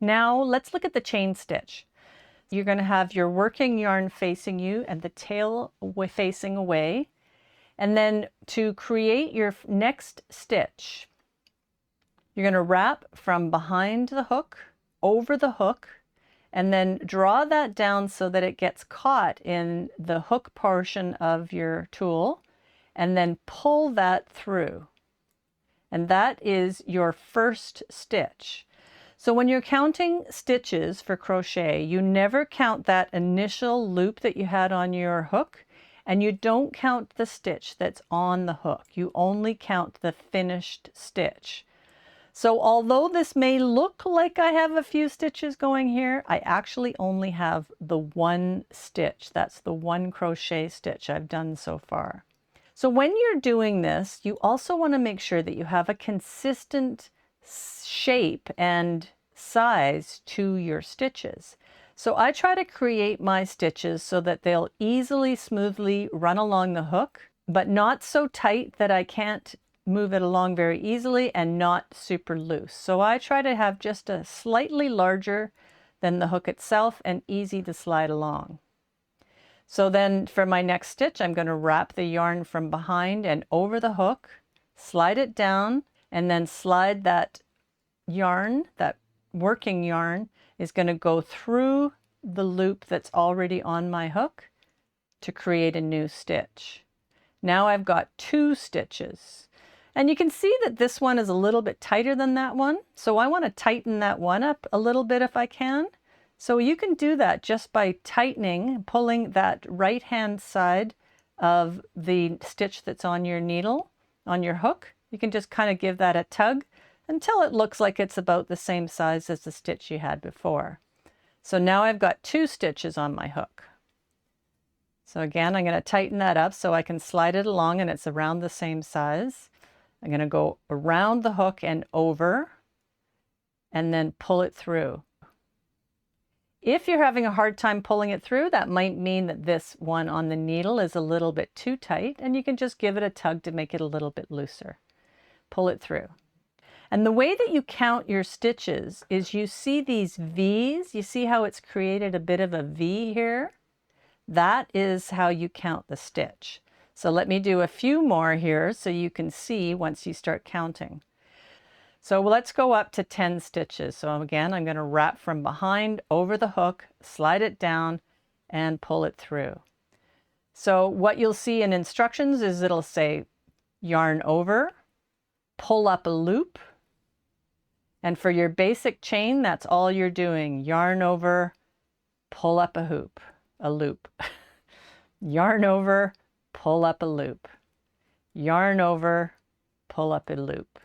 Now let's look at the chain stitch. You're going to have your working yarn facing you and the tail facing away. And then to create your next stitch, you're going to wrap from behind the hook, over the hook, and then draw that down so that it gets caught in the hook portion of your tool, and then pull that through. And that is your first stitch. So when you're counting stitches for crochet, you never count that initial loop that you had on your hook, and you don't count the stitch that's on the hook. You only count the finished stitch. So although this may look like I have a few stitches going here, I actually only have the one stitch. That's the one crochet stitch I've done so far. So when you're doing this, you also want to make sure that you have a consistent shape and size to your stitches. So I try to create my stitches so that they'll easily, smoothly run along the hook, but not so tight that I can't move it along very easily, and not super loose. So I try to have just a slightly larger than the hook itself and easy to slide along. So then for my next stitch, I'm going to wrap the yarn from behind and over the hook, slide it down, and then slide that yarn, that working yarn, is going to go through the loop that's already on my hook to create a new stitch. Now I've got 2 stitches. And you can see that this one is a little bit tighter than that one. So I want to tighten that one up a little bit if I can. So you can do that just by tightening, pulling that right hand side of the stitch that's on your needle, on your hook. You can just kind of give that a tug until it looks like it's about the same size as the stitch you had before. So now I've got 2 stitches on my hook. So again, I'm going to tighten that up so I can slide it along and it's around the same size. I'm going to go around the hook and over, and then pull it through. If you're having a hard time pulling it through, that might mean that this one on the needle is a little bit too tight, and you can just give it a tug to make it a little bit looser. Pull it through. And the way that you count your stitches is you see these V's. You see how it's created a bit of a V here? That is how you count the stitch. So let me do a few more here so you can see once you start counting. So let's go up to 10 stitches. So again, I'm going to wrap from behind over the hook, slide it down, and pull it through. So what you'll see in instructions is it'll say yarn over, pull up a loop, and for your basic chain, that's all you're doing. Yarn over, pull up a loop. Yarn over, pull up a loop. Yarn over, pull up a loop.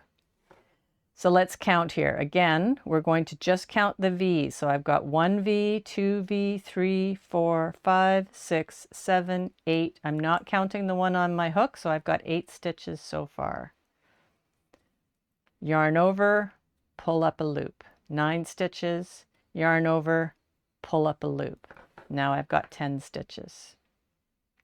So let's count here. Again, we're going to just count the V's. So I've got 1 V, 2 V, 3, 4, 5, 6, 7, 8. I'm not counting the one on my hook, so I've got 8 stitches so far. Yarn over, pull up a loop. 9 stitches, yarn over, pull up a loop. Now I've got 10 stitches.